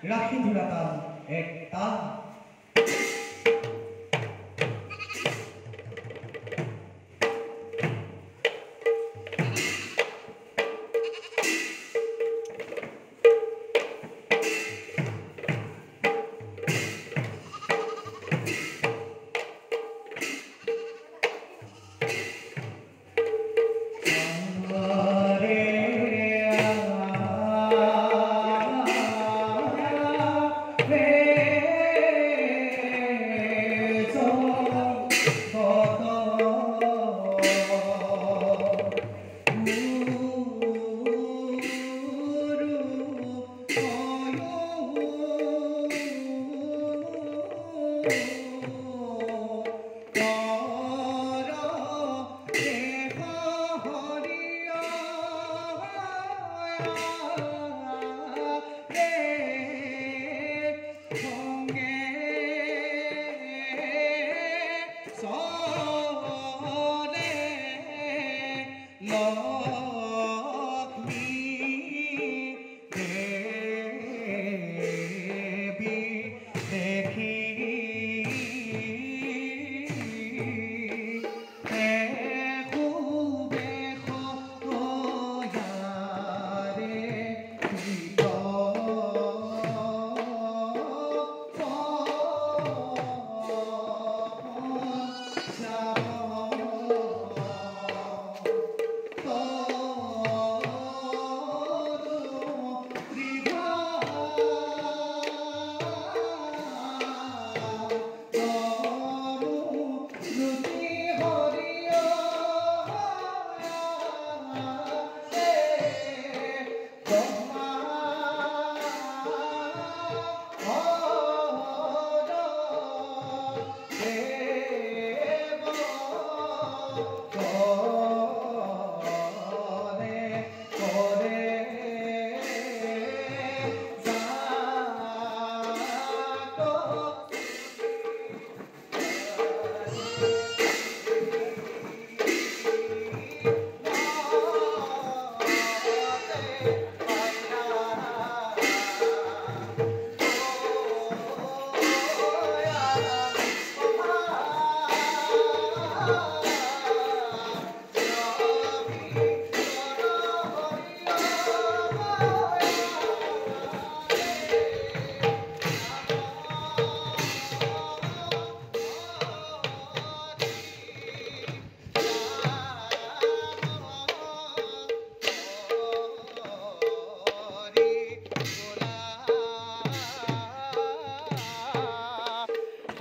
ৰাখি ধুলা তাল এক তাল Hey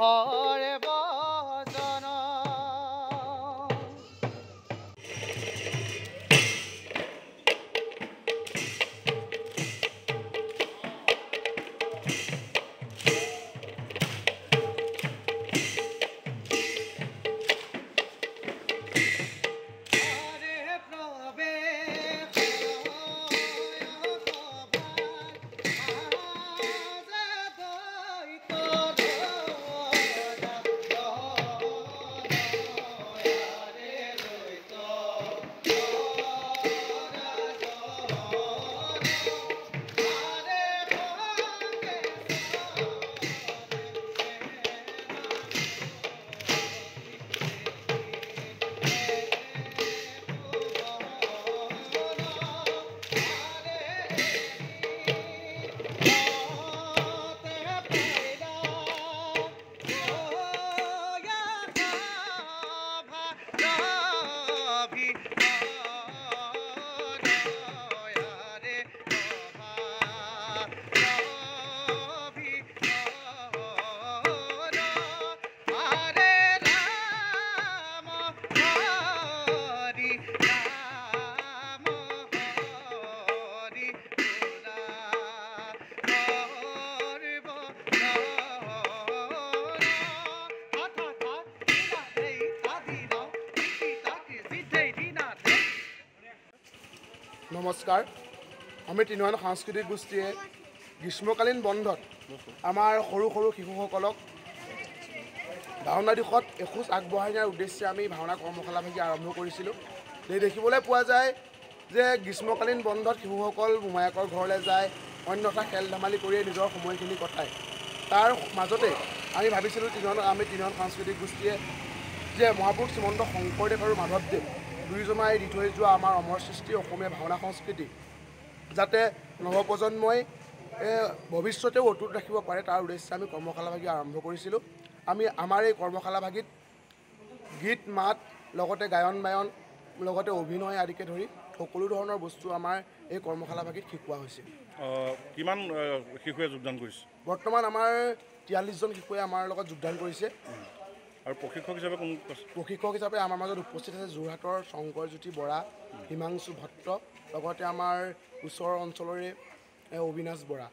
হৰে বচন নমস্কাৰ আমি তিনিওখন সাংস্কৃতিক গোষ্ঠীয়ে গ্ৰীষ্মকালীন বন্ধত আমাৰ সৰু সৰু শিশুসকলক ভাওনা দিশত এখোজ আগবঢ়াই নিয়াৰ উদ্দেশ্যে আমি ভাওনা কৰ্মশালাভাগি আৰম্ভ কৰিছিলোঁ। দেখিবলৈ পোৱা যায় যে গ্ৰীষ্মকালীন বন্ধত শিশুসকল মোমায়েকৰ ঘৰলৈ যায়, অন্যথা খেল ধেমালি কৰিয়ে নিজৰ সময়খিনি কটায়। তাৰ মাজতে আমি ভাবিছিলোঁ আমি তিনিওখন সাংস্কৃতিক গোষ্ঠীয়ে যে মহাপুৰুষ শ্ৰীমন্ত শংকৰদেৱ আৰু মাধৱদেৱ দুয়োজনাই দি থৈ যোৱা আমাৰ অমৰ সৃষ্টি অসমীয়া ভাওনা সংস্কৃতি যাতে নৱপ্ৰজন্মই ভৱিষ্যতেও অটুট ৰাখিব পাৰে তাৰ উদ্দেশ্যে আমি কৰ্মশালাভাগি আৰম্ভ কৰিছিলোঁ। আমাৰ এই কৰ্মশালাভাগিত গীত মাত লগতে গায়ন বায়ন লগতে অভিনয় আদিকে ধৰি সকলো ধৰণৰ বস্তু আমাৰ এই কৰ্মশালাভাগিত শিকোৱা হৈছে। কিমান শিশুৱে যোগদান কৰিছে? বৰ্তমান আমাৰ 43জন শিশুৱে আমাৰ লগত যোগদান কৰিছে। আৰু প্ৰশিক্ষক হিচাপে কোন? প্ৰশিক্ষক হিচাপে আমাৰ মাজত উপস্থিত আছে যোৰহাটৰ শংকৰজ্যোতি বৰা, হিমাংশু ভট্ট, লগতে আমাৰ ওচৰৰ অঞ্চলৰে অবিনাশ বৰা।